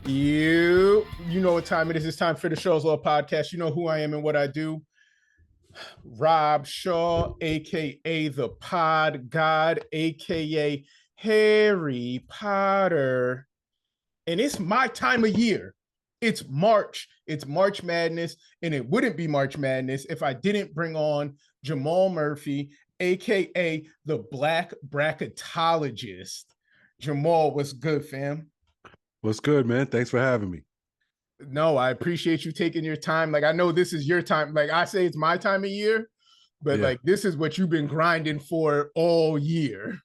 You know what time it is. It's time for the Show's Law podcast. You know who I am and what I do. Rob Shaw, aka the Pod God, aka Harry Potter. And it's my time of year. It's March. It's March Madness. And it wouldn't be March Madness if I didn't bring on Jamal Murphy, aka the Black Bracketologist. Jamal, what's good, fam? What's good, man? Thanks for having me. No, I appreciate you taking your time. Like, I know this is your time. Like, I say it's my time of year, but Yeah. like, this is what you've been grinding for all year.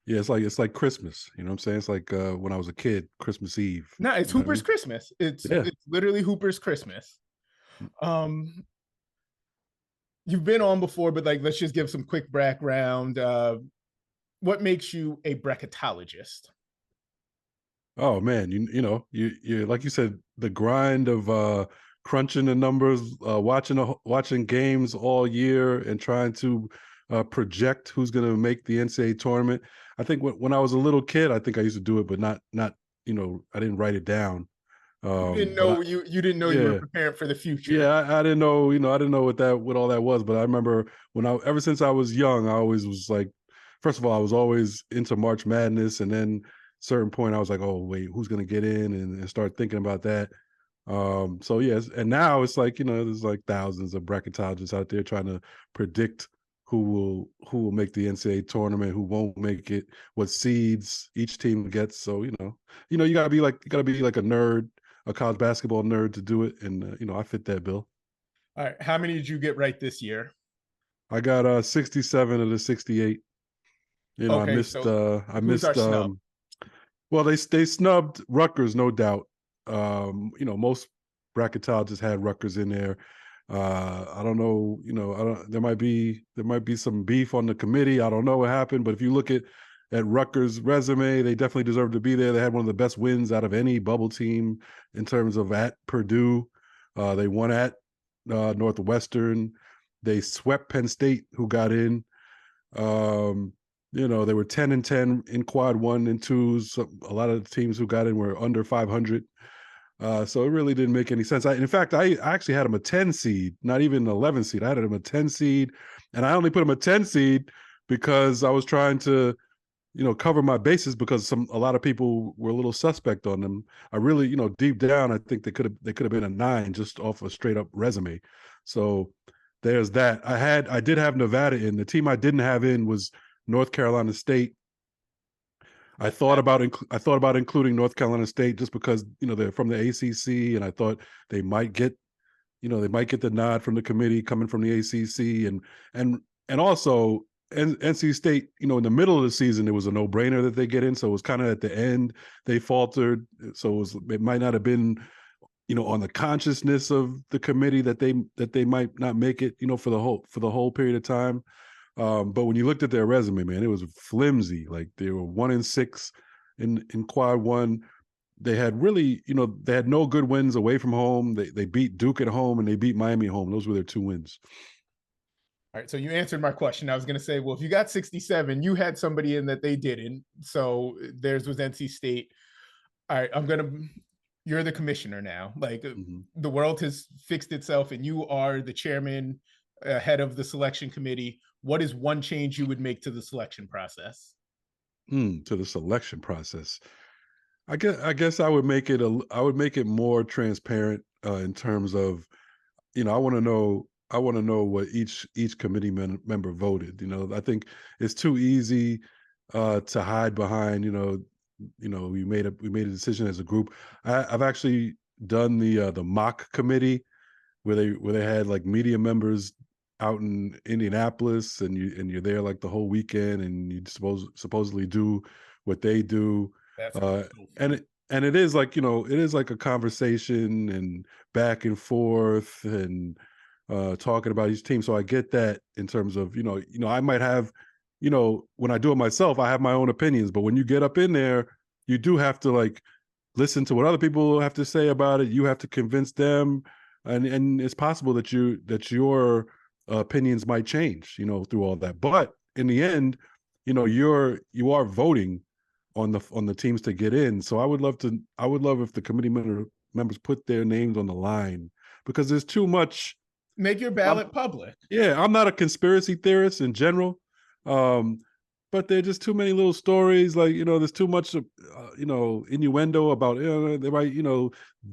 Yeah, it's like Christmas. You know what I'm saying? It's like when I was a kid, Christmas Eve. No, it's You know what I Hooper's mean? Christmas. It's Yeah. it's literally Hooper's Christmas. Um, you've been on before, but like, let's just give some quick background. What makes you a bracketologist? Oh man, you like you said, the grind of crunching the numbers, watching games all year and trying to project who's going to make the NCAA tournament. I think when I was a little kid, I think I used to do it, but not I didn't write it down. You didn't But know you didn't know you were yeah. preparing for the future. Yeah, I didn't know, I didn't know what all that was, but I remember ever since I was young, I always was like, first of all, I was always into March Madness, and then certain point I was like, oh wait, who's gonna get in, and start thinking about that. So yes, and now it's like, there's like thousands of bracketologists out there trying to predict who will make the NCAA tournament, who won't make it, what seeds each team gets. So you gotta be like a nerd, a college basketball nerd to do it, and I fit that bill. All right, how many did you get right this year? I got 67 of the 68. I Okay, missed so who's our snub? well, they snubbed Rutgers, no doubt. Most bracketologists had Rutgers in there. I don't know, I don't there might be some beef on the committee. I don't know what happened, but if you look at Rutgers' resume, they definitely deserve to be there. They had one of the best wins out of any bubble team in terms of at Purdue. They won at Northwestern. They swept Penn State, who got in. They were 10-10 in quad 1 and 2s. So a lot of the teams who got in were under 500. So it really didn't make any sense. In fact, I actually had him a 10 seed, not even an 11 seed. I had him a 10 seed, and I only put him a 10 seed because I was trying to, cover my bases, because a lot of people were a little suspect on them. I really, deep down, I think they could have been a 9 just off a straight up resume. So there's that. I did have Nevada in. The team I didn't have in was North Carolina State. I thought about including North Carolina State just because they're from the ACC, and I thought they might get the nod from the committee coming from the ACC, and also NC State. In the middle of the season, it was a no-brainer that they get in. So it was kind of at the end they faltered. So it might not have been on the consciousness of the committee that they might not make it for the whole period of time. But when you looked at their resume, man, it was flimsy. Like, they were 1-6 in quad 1. They had really, they had no good wins away from home. They beat Duke at home, and they beat Miami at home. Those were their 2 wins. All right, so you answered my question. I was going to say, well, if you got 67, you had somebody in that they didn't. So theirs was NC State. All right, you're the commissioner now. Like, the world has fixed itself, and you are the chairman, head of the selection committee. What is one change you would make to the selection process? To the selection process, I guess I would make it more transparent, in terms of, I want to know what each committee member voted. I think it's too easy to hide behind, we made a decision as a group. I've actually done the mock committee where they had like media members out in Indianapolis, and you're there like the whole weekend, and you supposedly do what they do. That's And it is like, it is like a conversation and back and forth, and talking about each team. So I get that in terms of, I might have, when I do it myself, I have my own opinions, but when you get up in there, you do have to like listen to what other people have to say about it. You have to convince them, and it's possible that your opinions might change, through all that. But in the end, you are voting on the teams to get in. So I would love if the committee members put their names on the line, because there's too much. Make your ballot public. Yeah, I'm not a conspiracy theorist in general, but there are just too many little stories. Like, there's too much, innuendo about, they might,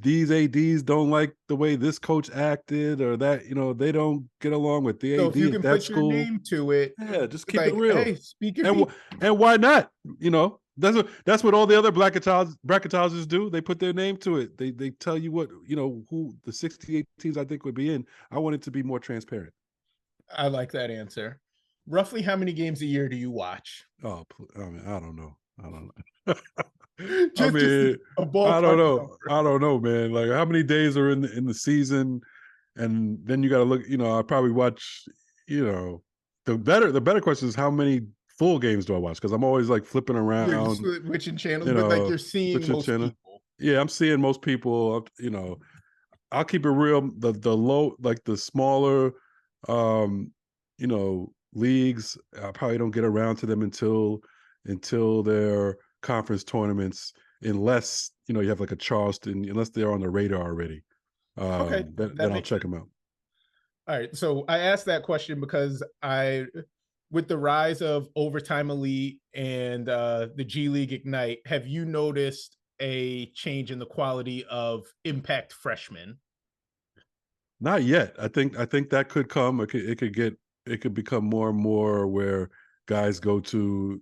these ADs don't like the way this coach acted, or that, they don't get along with the So AD if you at can that put your school. name to it, Yeah, just keep it like, real. hey, speak your And piece. and why not? That's what all the other bracketologists do. They put their name to it. They tell you what, who the 68 teams I think would be in. I want it to be more transparent. I like that answer. Roughly how many games a year do you watch? Oh, I mean, I don't know. Just a I don't ballpark know. number. I don't know, man. Like, how many days are in the season, and then you got to look. I probably watch. The better question is, how many full games do I watch? Because I'm always like flipping You're around. switching channels, but like you're seeing Switching most channel. people. Yeah, I'm seeing most people. I'll keep it real. The low, like the smaller, um, leagues. I probably don't get around to them until their conference tournaments, unless you have like a Charleston, unless they're on the radar already. Okay, Then I'll check them out. All right, so I asked that question because with the rise of Overtime Elite and the G League Ignite, have you noticed a change in the quality of impact freshmen? Not yet. I think that could come. It could become more and more where guys go to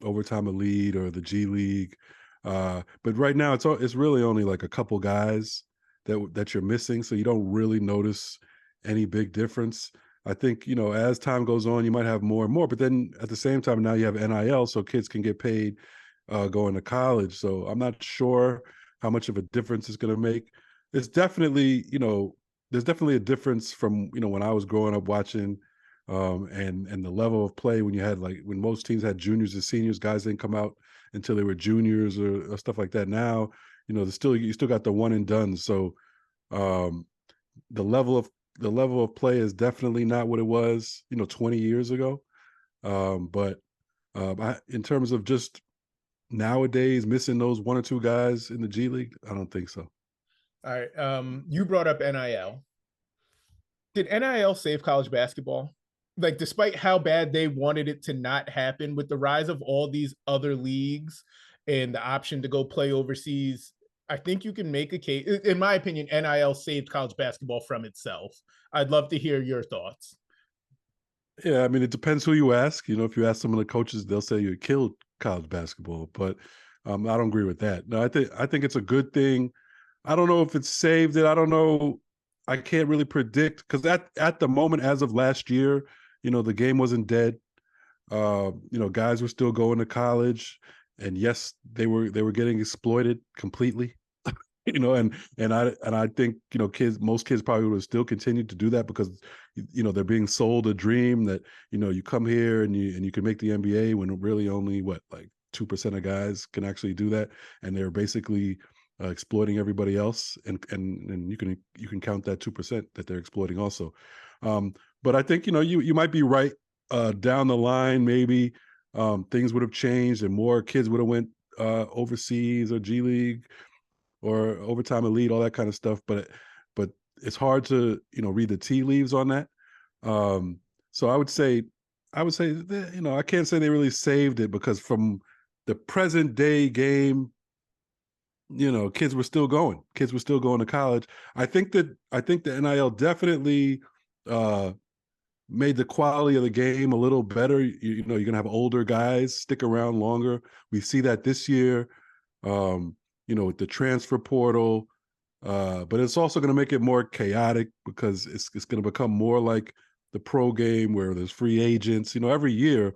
Overtime Elite or the G League. But right now it's really only like a couple guys that you're missing, so you don't really notice any big difference. I think as time goes on, you might have more and more. But then at the same time, now you have NIL, so kids can get paid going to college. So I'm not sure how much of a difference it's going to make. It's definitely, there's definitely a difference from, when I was growing up watching, and the level of play when you had, like, when most teams had juniors and seniors, guys didn't come out until they were juniors or stuff like that. Now, you still got the one and done. So um, the level of play is definitely not what it was, 20 years ago. But in terms of just nowadays missing those one or two guys in the G League, I don't think so. All right, you brought up NIL. Did NIL save college basketball? Like, despite how bad they wanted it to not happen, with the rise of all these other leagues and the option to go play overseas, I think you can make a case. In my opinion, NIL saved college basketball from itself. I'd love to hear your thoughts. Yeah, I mean, it depends who you ask. If you ask some of the coaches, they'll say you killed college basketball, but I don't agree with that. No, I think it's a good thing. I don't know if it's saved it. I don't know. I can't really predict, because at the moment, as of last year, the game wasn't dead. Guys were still going to college, and yes, they were getting exploited completely. And I think most kids probably would have still continued to do that, because they're being sold a dream that you come here and you can make the NBA, when really only like 2% of guys can actually do that, and they're basically exploiting everybody else, and you can count that 2% that they're exploiting also. But I think you might be right. Down the line, maybe things would have changed and more kids would have went overseas or G League or Overtime Elite, all that kind of stuff. But it's hard to read the tea leaves on that. So I would say that, I can't say they really saved it, because from the present day game, kids were still going. Kids were still going to college. I think the NIL definitely made the quality of the game a little better. You're going to have older guys stick around longer. We see that this year, with the transfer portal. But it's also going to make it more chaotic, because it's going to become more like the pro game, where there's free agents. Every year,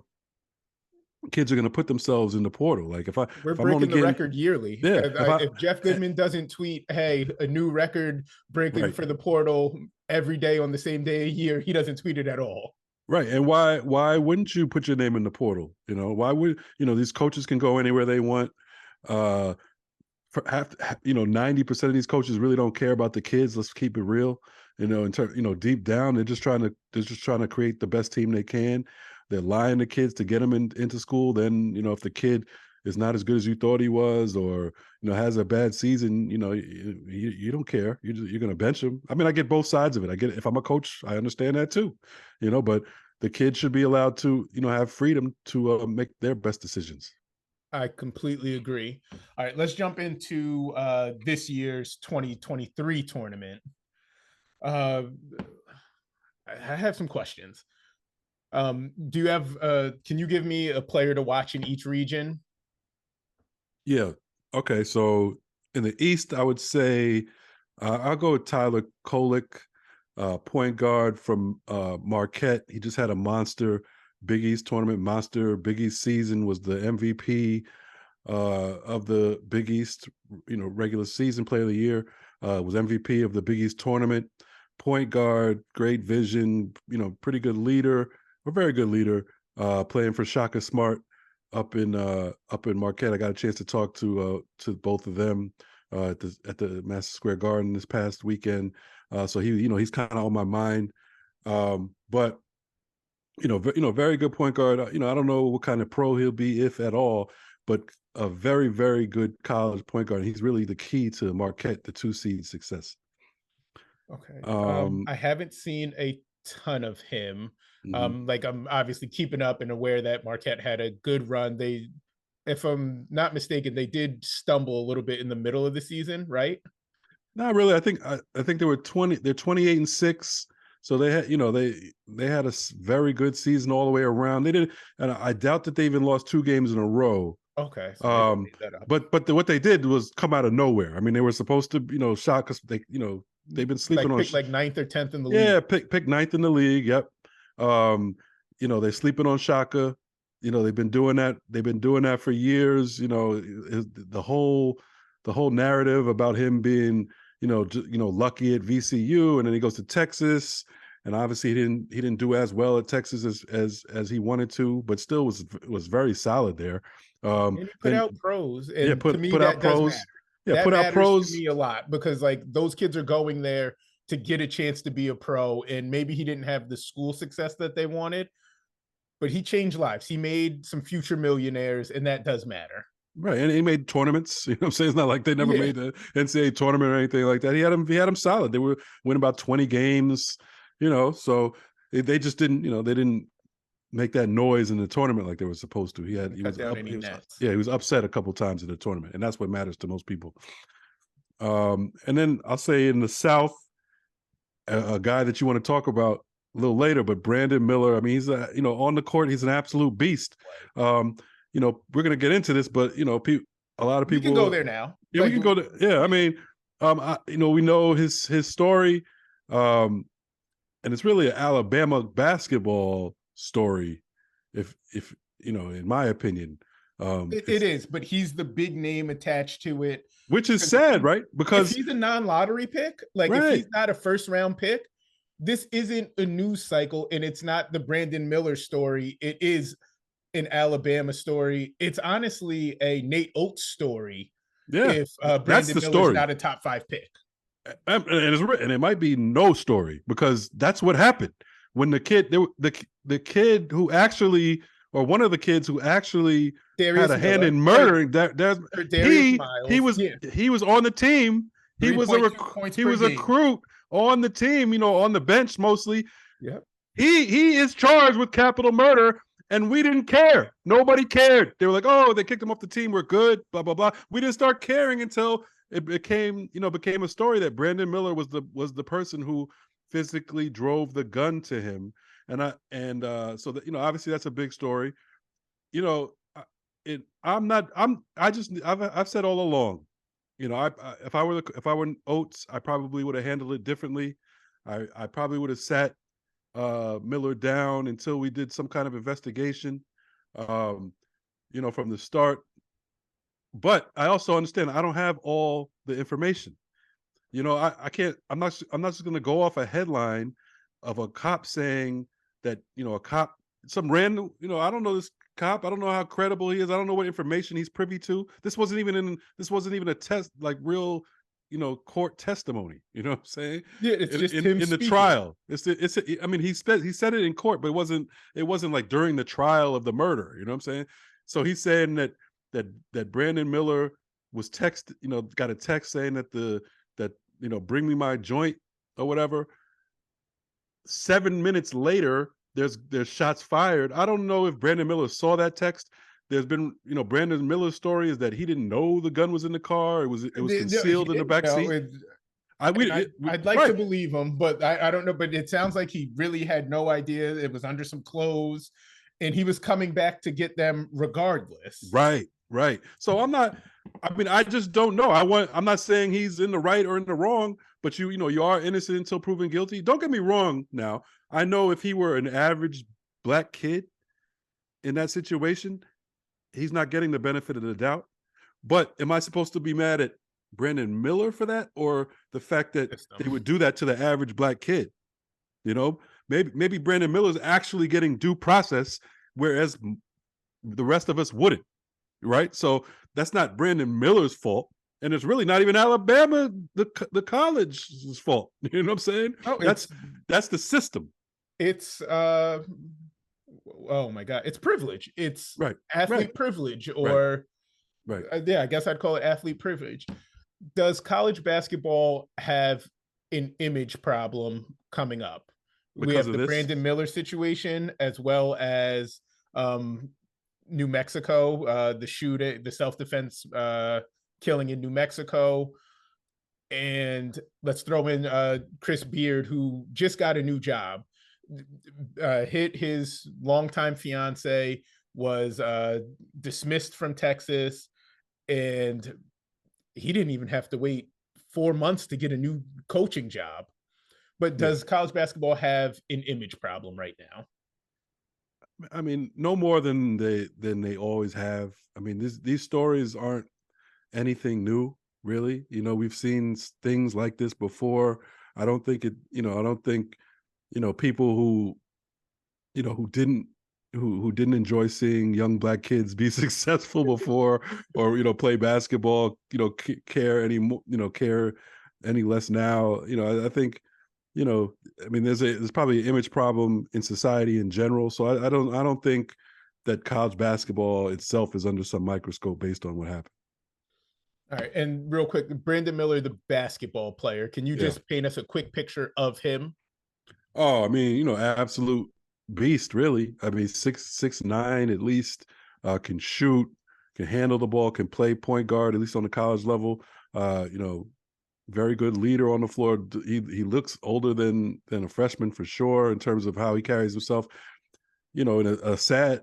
kids are going to put themselves in the portal. Like, We're if I'm only breaking the getting, record yearly. yeah, If Jeff Goodman doesn't tweet, "Hey, a new record breaking right. for the portal every day on the same day a year," he doesn't tweet it at all. Right. And why wouldn't you put your name in the portal? Why would, these coaches can go anywhere they want. For 90% of these coaches really don't care about the kids. Let's keep it real. Deep down, they're just trying to create the best team they can. they're lying to kids to get them into school. Then, if the kid is not as good as you thought he was, or has a bad season, you don't care. You're going to bench him. I mean, I get both sides of it. I get it. If I'm a coach, I understand that too. But the kid should be allowed to have freedom to make their best decisions. I completely agree. All right, let's jump into this year's 2023 tournament. I have some questions. Do you have? Can you give me a player to watch in each region? Yeah. Okay. So in the East, I would say I'll go with Tyler Kolek, point guard from Marquette. He just had a monster Big East tournament, monster Big East season, was the MVP of the Big East, regular season player of the year, was MVP of the Big East tournament. Point guard, great vision, pretty good leader, a very good leader, playing for Shaka Smart up in Marquette. I got a chance to talk to both of them at the Madison Square Garden this past weekend. So he's kind of on my mind. But very good point guard. I don't know what kind of pro he'll be, if at all, but a very, very good college point guard. He's really the key to Marquette, the 2 seed success. Okay. I haven't seen a ton of him. Like I'm obviously keeping up and aware that Marquette had a good run. They, if I'm not mistaken, they did stumble a little bit in the middle of the season, right? Not really. I think they were 20. They're 28-6. So they had, they had a very good season all the way around. They did, and I doubt that they even lost 2 games in a row. Okay, so maybe I made that up. But what they did was come out of nowhere. I mean, they were supposed to, shock us. They've been sleeping like on pick like 9th or 10th in the yeah, league. pick 9th in the league. Yep. They're sleeping on Shaka. They've been doing that. They've been doing that for years. The whole narrative about him being, lucky at VCU, and then he goes to Texas, and obviously he didn't do as well at Texas as he wanted to, but still was very solid there. And he put out pros, Yeah, and to me put out that does pros. matter. Yeah, That put out matters to pros. me a lot, because like those kids are going there to get a chance to be a pro, and maybe he didn't have the school success that they wanted, but he changed lives. He made some future millionaires, and that does matter. Right, and he made tournaments. You know what I'm saying? It's not like they never Yeah. made the NCAA tournament or anything like that. He had them solid. They were winning about 20 games, so they just didn't, they didn't make that noise in the tournament like they were supposed to. He Cut was down up, any nets. he was upset a couple times in the tournament, and that's what matters to most people. And then I'll say in the South, a guy that you want to talk about a little later, but Brandon Miller. I mean, he's on the court, he's an absolute beast. We're gonna get into this, but a lot of people, We can go there now. Yeah, we can go to. Yeah, I mean, we know his story, and it's really an Alabama basketball story, if in my opinion. It is, but he's the big name attached to it, which is sad, right? If Because he's a non-lottery pick, like if he's not a first-round pick, this isn't a news cycle, and it's not the Brandon Miller story. It is an Alabama story. It's honestly a Nate Oates story. Yeah, If that's Brandon the Miller's story. not a top 5 pick. And it might be no story, because that's what happened when the kid who actually, or one of the kids who actually had a hand in murdering he was on the team. He was a recruit on the team, on the bench mostly. Yep. He is charged with capital murder, and we didn't care. Nobody cared. They were like, "Oh, they kicked him off the team. We're good." Blah blah blah. We didn't start caring until it became a story that Brandon Miller was the person who physically drove the gun to him, so that obviously that's a big story. I've said all along, if I were Oates, I probably would have handled it differently. I probably would have sat Miller down until we did some kind of investigation, from the start. But I also understand I don't have all the information. I can't. I'm not just going to go off a headline of a cop saying that some random. I don't know this cop. I don't know how credible he is. I don't know what information he's privy to. This wasn't even a test, like real court testimony. You know what I'm saying? Yeah, it's just him In the speaking. trial. I mean, he said it in court, but it wasn't like during the trial of the murder. You know what I'm saying? So he's saying that Brandon Miller was got a text saying that bring me my joint or whatever. 7 minutes later, there's shots fired. I don't know if Brandon Miller saw that text. There's been, Brandon Miller's story is that he didn't know the gun was in the car. It was No, he concealed in the didn't back know. seat. I'd like to Right. believe him, but I don't know. But it sounds like he really had no idea. It was under some clothes, and he was coming back to get them regardless. Right. So I just don't know. I'm not saying he's in the right or in the wrong, but you are innocent until proven guilty. Don't get me wrong now. I know if he were an average black kid in that situation, he's not getting the benefit of the doubt. But am I supposed to be mad at Brandon Miller for that, or the fact that they would do that to the average black kid? Maybe Brandon Miller's actually getting due process, whereas the rest of us wouldn't. Right? So that's not Brandon Miller's fault. And it's really not even Alabama, the college's fault. You know what I'm saying? Oh, that's the system. It's oh my God, it's privilege. It's Right. athlete privilege, or right. Yeah, I guess I'd call it athlete privilege. Does college basketball have an image problem coming up? We Because have of the this? Brandon Miller situation, as well as New Mexico, the shooting, the self-defense killing in New Mexico. And let's throw in Chris Beard, who just got a new job. Hit his longtime fiance, was dismissed from Texas, and he didn't even have to wait 4 months to get a new coaching job. But does college basketball have an image problem right now? I mean, no more than they always have. I mean, these stories aren't anything new, really. We've seen things like this before. I don't think people who didn't enjoy seeing young black kids be successful before, or play basketball, care any less now. I think, I mean, there's probably an image problem in society in general. So I don't think that college basketball itself is under some microscope based on what happened. All right, and real quick, Brandon Miller, the basketball player, can you just paint us a quick picture of him? Oh, I mean, absolute beast, really. I mean, 6'9" at least, can shoot, can handle the ball, can play point guard, at least on the college level. Very good leader on the floor. He looks older than a freshman for sure in terms of how he carries himself. In a sad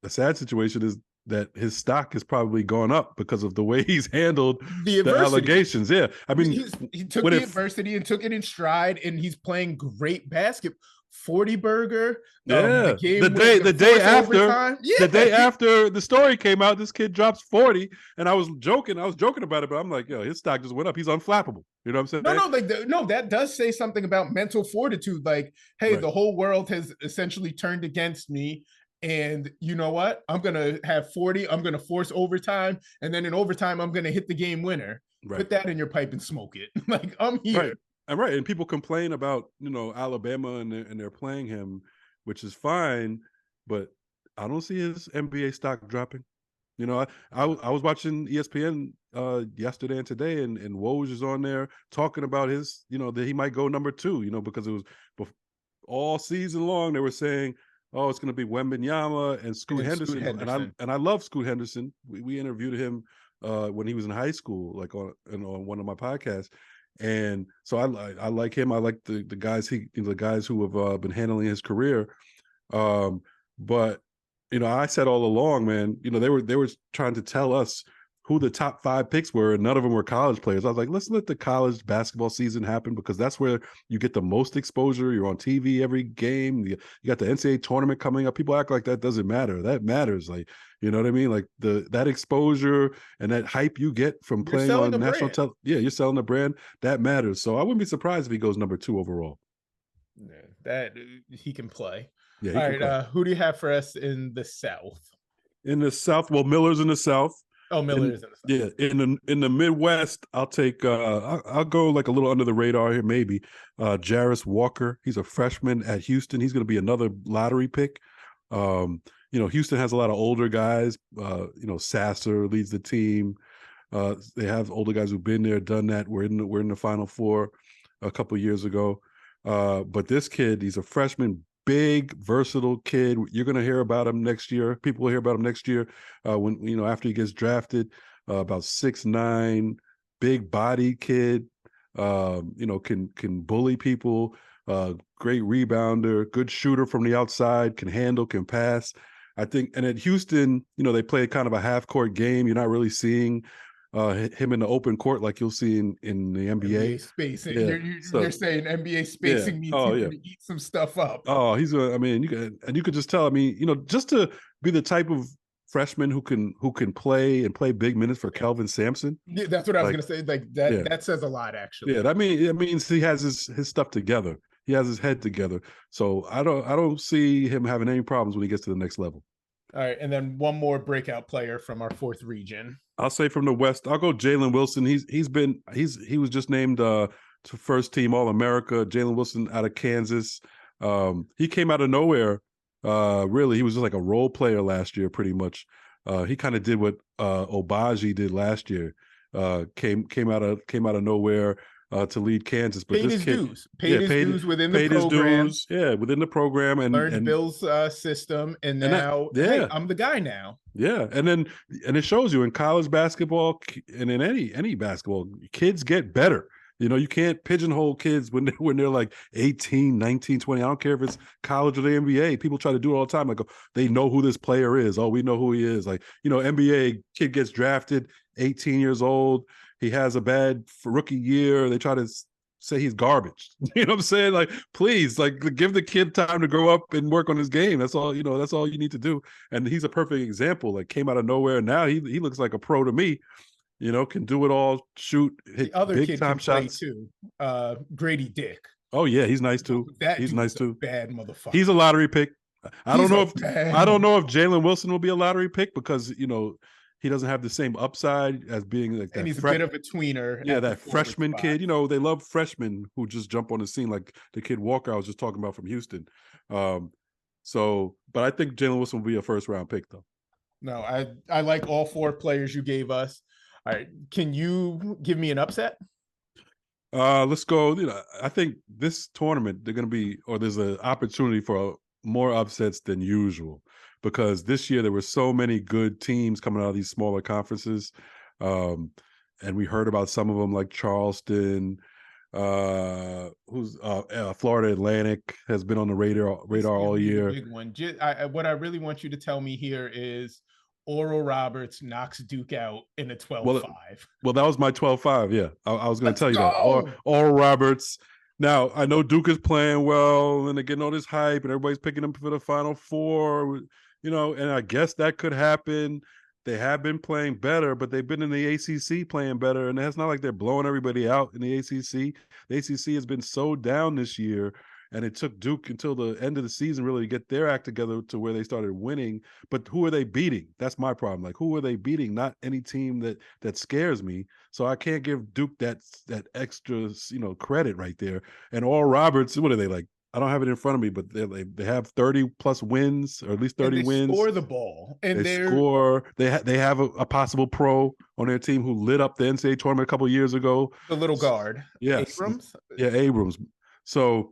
situation is that his stock has probably gone up because of the way he's handled the allegations. Yeah, I mean, he took the adversity and took it in stride, and he's playing great basketball. 40 burger. Yeah, the day after the story came out, this kid drops 40, and I was joking about it, but I'm like, yo, his stock just went up. He's unflappable. You know what I'm saying? No, that does say something about mental fortitude. Like, hey, the whole world has essentially turned against me, and you know what? I'm gonna have 40. I'm gonna force overtime, and then in overtime, I'm gonna hit the game winner. Put that in your pipe and smoke it. Like, I'm here. Right. And people complain about, Alabama and they're playing him, which is fine, but I don't see his NBA stock dropping. I was watching ESPN yesterday and today, and Woj is on there talking about his, that he might go number 2, because it was all season long they were saying, oh, it's going to be Wembanyama and Scoot Henderson. And I love Scoot Henderson. We interviewed him when he was in high school, like on one of my podcasts. And so I like him. I like the guys who have been handling his career. But I said all along, man, they were trying to tell us who the top 5 picks were, and none of them were college players. I was like, let's let the college basketball season happen, because that's where you get the most exposure. You're on TV every game. You got the NCAA tournament coming up. People act like that doesn't matter. That matters. Like, you know what I mean? Like that exposure and that hype you get from playing on national television. Yeah, you're selling the brand. That matters. So I wouldn't be surprised if he goes number 2 overall. Yeah, that he can play. Yeah. All right. Who do you have for us in the South? In the South, well, Miller's in the South. Oh, Miller is in the Yeah, in the Midwest, I'll take I'll go like a little under the radar here, maybe. Jarris Walker, he's a freshman at Houston. He's going to be another lottery pick. Houston has a lot of older guys. Sasser leads the team. They have older guys who've been there, done that. We're in the Final Four a couple years ago. But this kid, he's a freshman, big, versatile kid. You're going to hear about him next year. People will hear about him next year when after he gets drafted. About 6'9", big body kid. Can bully people. Great rebounder, good shooter from the outside, can handle, can pass. I think, and at Houston, they play kind of a half court game. You're not really seeing him in the open court like you'll see in the NBA. spacing. Yeah. You're saying NBA spacing means he's going to eat some stuff up. Oh, you could just tell. I mean, just to be the type of freshman who can play big minutes for Kelvin Sampson. Yeah, that's what I was going to say. Like that, that says a lot, actually. Yeah, that means he has his stuff together. He has his head together. So I don't see him having any problems when he gets to the next level. All right, and then one more breakout player from our fourth region. I'll say from the West, I'll go Jalen Wilson. He was just named to first team All-America. Jalen Wilson out of Kansas. He came out of nowhere. Really, he was just like a role player last year, pretty much. He kind of did what Obaji did last year. Came out of nowhere to lead Kansas, but paid this his kid dues. Paid his dues within the program. His dues, within the program, and learned Bill's system, and now hey, I'm the guy now. Yeah, and it shows you in college basketball and in any basketball, kids get better. You can't pigeonhole kids when they're like 18, 19, 20. I don't care if it's college or the NBA. People try to do it all the time. Like, they know who this player is. Oh, we know who he is. Like, NBA kid gets drafted, 18 years old. He has a bad rookie year. They try to say he's garbage. You know what I'm saying? Like, please, like, give the kid time to grow up and work on his game. That's all, that's all you need to do. And he's a perfect example. Like, came out of nowhere. Now he looks like a pro to me. Can do it all, shoot, hit the other big kid time can shots play too. Grady Dick. Oh yeah, he's nice too. He's nice too. Bad motherfucker. He's a lottery pick. I don't know if Jalen Wilson will be a lottery pick because he doesn't have the same upside as being like that. And he's a bit of a tweener. Yeah, that freshman kid. They love freshmen who just jump on the scene, like the kid Walker I was just talking about from Houston. But I think Jalen Wilson will be a first round pick though. No, I like all four players you gave us. All right, can you give me an upset? Let's go. I think this tournament there's an opportunity for more upsets than usual because this year there were so many good teams coming out of these smaller conferences, and we heard about some of them like Charleston. Florida Atlantic has been on the radar all year. Big one. What I really want you to tell me here is Oral Roberts knocks Duke out in a 12-5. Well, that was my 12-5. Yeah, I was going to tell you that. Oral Roberts. Now, I know Duke is playing well, and they're getting all this hype, and everybody's picking them for the Final Four, and I guess that could happen. They have been playing better, but they've been in the ACC playing better, and it's not like they're blowing everybody out in the ACC. The ACC has been so down this year, and it took Duke until the end of the season really to get their act together to where they started winning. But who are they beating? That's my problem. Like, who are they beating? Not any team that scares me. So I can't give Duke that extra, credit right there. And Oral Roberts, what are they like? I don't have it in front of me, but they have 30 plus wins, or at least 30 wins. They score the ball, and they score. They have a possible pro on their team who lit up the NCAA tournament a couple of years ago. The little guard, yes, Abrams. Yeah, Abrams. So,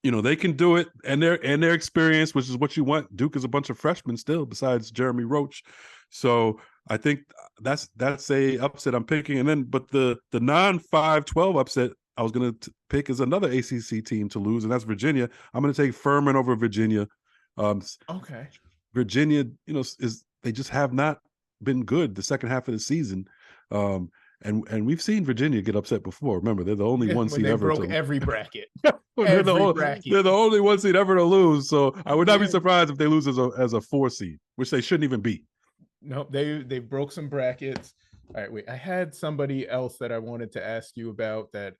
they can do it, and their experience, which is what you want. Duke is a bunch of freshmen still, besides Jeremy Roach. So I think that's a upset I'm picking, and then but the non-5-12 upset I was going to pick is another ACC team to lose, and that's Virginia. I'm going to take Furman over Virginia. Okay. Virginia, they just have not been good the second half of the season. And we've seen Virginia get upset before. Remember, they're the only one seed ever. Broke every bracket. They're the only one seed ever to lose. So I would not be surprised if they lose as a 4 seed, which they shouldn't even be. No, they broke some brackets. All right, wait. I had somebody else that I wanted to ask you about that.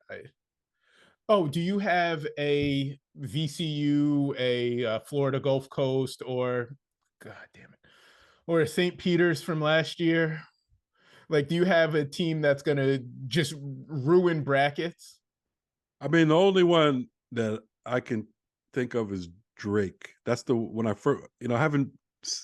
Do you have a VCU, a Florida Gulf Coast, or God damn it, or a St. Peter's from last year? Like, do you have a team that's gonna just ruin brackets? I mean, the only one that I can think of is Drake. That's the when I first, I haven't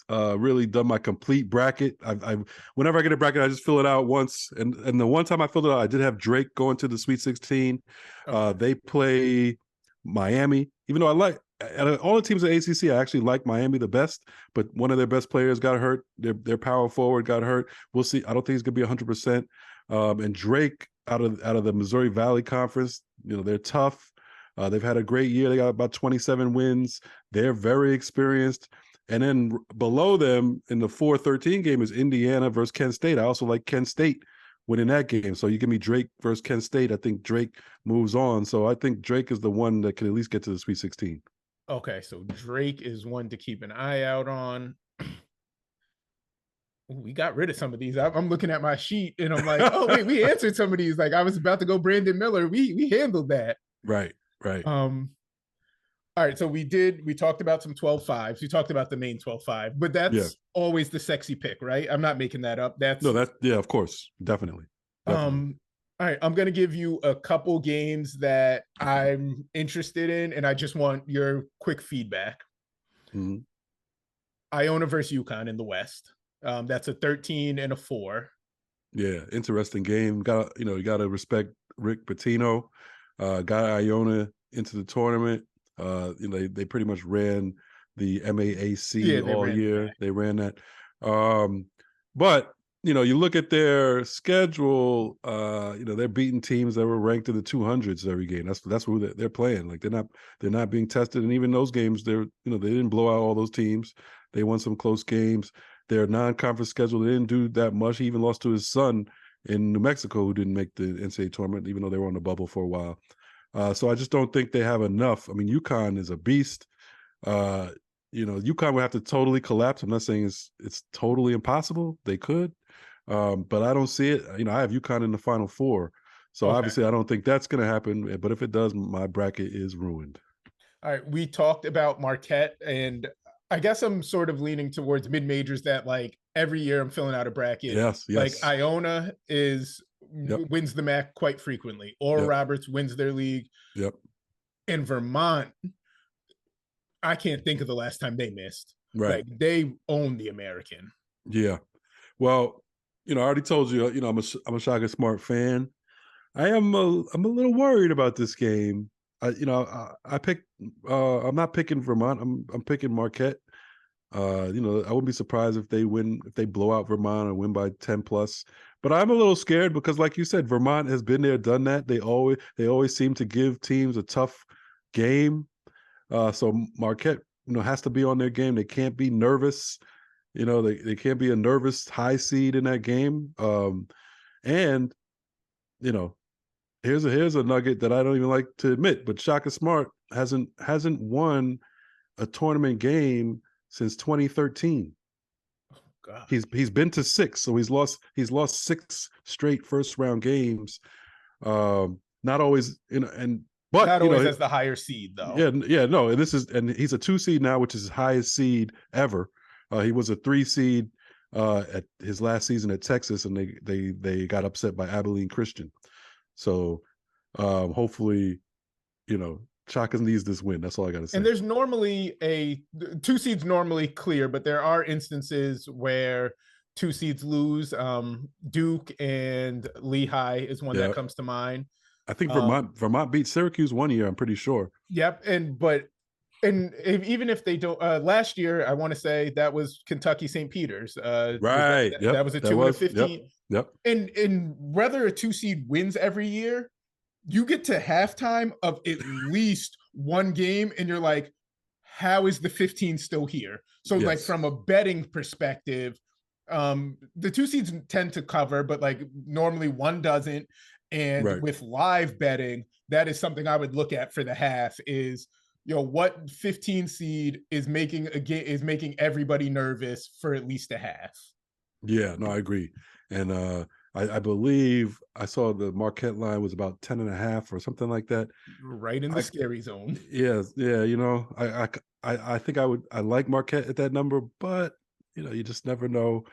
really done my complete bracket. I whenever I get a bracket, I just fill it out once, and the one time I filled it out, I did have Drake going to the Sweet 16. Okay. They play Miami, even though I like out of all the teams at ACC, I actually like Miami the best. But one of their best players got hurt. Their power forward got hurt. We'll see. I don't think he's gonna be 100%. And Drake out of the Missouri Valley Conference, they're tough. They've had a great year. They got about 27 wins. They're very experienced. And then below them in the 4-13 game is Indiana versus Kent State. I also like Kent State winning that game. So you give me Drake versus Kent State. I think Drake moves on. So I think Drake is the one that can at least get to the Sweet 16. Okay, so Drake is one to keep an eye out on. We got rid of some of these. I'm looking at my sheet and I'm like, oh wait, we answered some of these. Like I was about to go Brandon Miller. We handled that. Right, right. All right, so we talked about some 12-5s. We talked about the main 12-5, but that's always the sexy pick, right? I'm not making that up. Of course, definitely. All right, I'm gonna give you a couple games that I'm interested in, and I just want your quick feedback. Mm-hmm. Iona versus UConn in the West. That's a 13 and a 4. Yeah, interesting game. You gotta respect Rick Pitino. Got Iona into the tournament. They pretty much ran the MAAC all year. They ran that. But you look at their schedule. They're beating teams that were ranked in the 200s every game. That's who they're playing. Like they're not being tested. And even those games, they didn't blow out all those teams. They won some close games. Their non-conference schedule, they didn't do that much. He even lost to his son in New Mexico, who didn't make the NCAA tournament, even though they were on the bubble for a while. So I just don't think they have enough. I mean, UConn is a beast. UConn would have to totally collapse. I'm not saying it's totally impossible. They could, but I don't see it. I have UConn in the Final Four. So obviously I don't think that's going to happen. But if it does, my bracket is ruined. All right. We talked about Marquette, and I guess I'm sort of leaning towards mid-majors that like every year I'm filling out a bracket. Yes. Like Iona wins the MAC quite frequently. Oral Roberts wins their league. Yep. In Vermont, I can't think of the last time they missed. Right. Like they own the American. Yeah. Well, I already told you, I'm a Shaka Smart fan. I'm a little worried about this game. I picked. I'm not picking Vermont. I'm picking Marquette. I wouldn't be surprised if they blow out Vermont or win by 10 plus. But I'm a little scared because, like you said, Vermont has been there, done that. They always seem to give teams a tough game. So Marquette, has to be on their game. They can't be nervous. They can't be a nervous high seed in that game. And here's a nugget that I don't even like to admit, but Shaka Smart hasn't won a tournament game since 2013. Oh, God. He's been to 6, so he's lost 6 straight first round games. Not always, but not always as the higher seed though. No, and he's a 2 seed now, which is his highest seed ever. He was a 3 seed at his last season at Texas, and they got upset by Abilene Christian. So hopefully, Shaka needs this win. That's all I got to say. And there's normally 2 seeds normally clear, but there are instances where 2 seeds lose. Duke and Lehigh is one that comes to mind. I think Vermont beat Syracuse one year, I'm pretty sure. Yep. Even if they don't, last year, I want to say that was Kentucky St. Peter's. Right. That was a 2-15. Yep. And whether a 2 seed wins every year, you get to halftime of at least one game and you're like, how is the 15 still here? So like from a betting perspective, the 2 seeds tend to cover, but like normally one doesn't. And with live betting, that is something I would look at for the half is, what 15 seed is making everybody nervous for at least a half. Yeah, no, I agree. And I believe I saw the Marquette line was about 10.5 or something like that. Right in the scary zone. Yeah. I think I like Marquette at that number, but you just never know.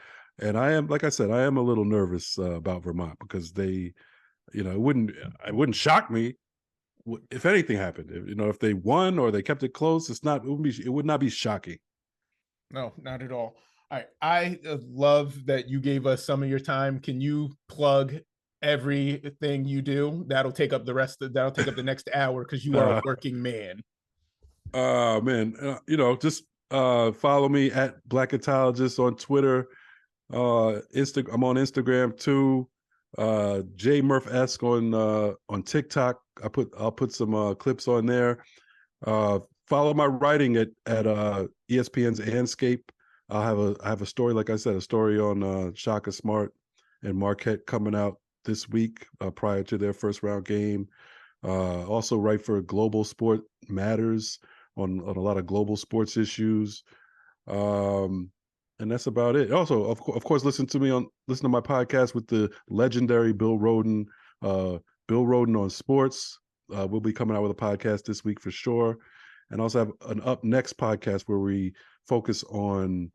And I am, like I said, I am a little nervous about Vermont because they, it wouldn't shock me if anything happened. If they won or they kept it close, it would not be shocking. No, not at all. All right. I love that you gave us some of your time. Can you plug everything you do? That'll take up the next hour because you are a working man. Man, just follow me at Blackatologist on Twitter. I'm on Instagram too. J Murph Esque on TikTok. I'll put some clips on there. Follow my writing at ESPN's Anscape. I have a story, like I said, a story on Shaka Smart and Marquette coming out this week prior to their first round game. Also write for Global Sport Matters on a lot of global sports issues. And that's about it. Also, of course, listen to my podcast with the legendary Bill Roden. Bill Roden on sports. We'll be coming out with a podcast this week for sure, and also have an Up Next podcast where we focus on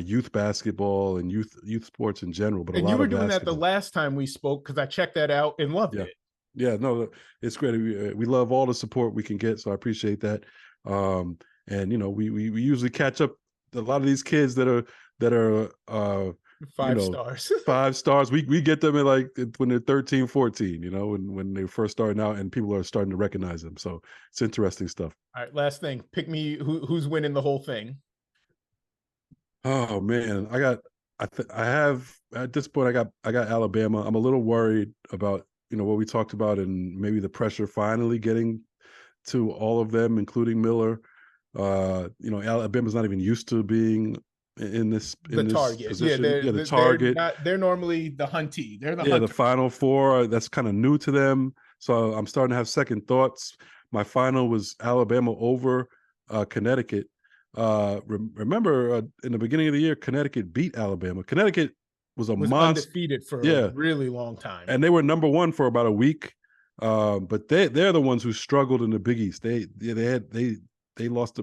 youth basketball and youth sports in general. But And a lot you were of doing that the basketball. last time we spoke because I checked that out and loved it. Yeah, no, it's great. We love all the support we can get, so I appreciate that. And we usually catch up a lot of these kids that are 5 stars. 5 stars. We get them when they're 13, 14, when they're first starting out and people are starting to recognize them. So it's interesting stuff. All right, last thing. Pick me who's winning the whole thing. Oh man, I have at this point I got Alabama. I'm a little worried about what we talked about and maybe the pressure finally getting to all of them, including Miller. Alabama's not even used to being in this Target. position. Yeah, The target. They're normally the huntee. They're the the Final Four. That's kind of new to them. So I'm starting to have second thoughts. My final was Alabama over Connecticut. Remember in the beginning of the year, Connecticut beat Alabama. Connecticut was monster, undefeated for a really long time, and they were number one for about a week. But they're the ones who struggled in the Big East. They lost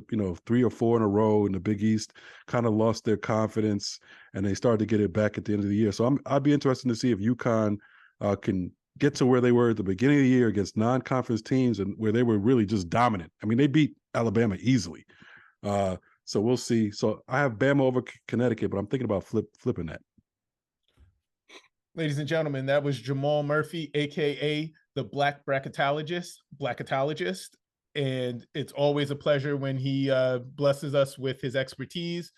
3 or 4 in a row in the Big East, kind of lost their confidence, and they started to get it back at the end of the year. So I'd be interested to see if UConn can get to where they were at the beginning of the year against non-conference teams and where they were really just dominant. I mean, they beat Alabama easily. So we'll see. So I have Bama over Connecticut, but I'm thinking about flipping that. Ladies and gentlemen, that was Jamal Murphy, aka the Black Blackatologist. And it's always a pleasure when he blesses us with his expertise.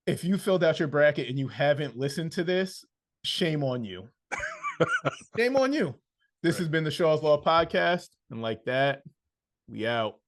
If you filled out your bracket and you haven't listened to this, shame on you. Shame on you. This has been the Shaw's Law Podcast. And like that, we out.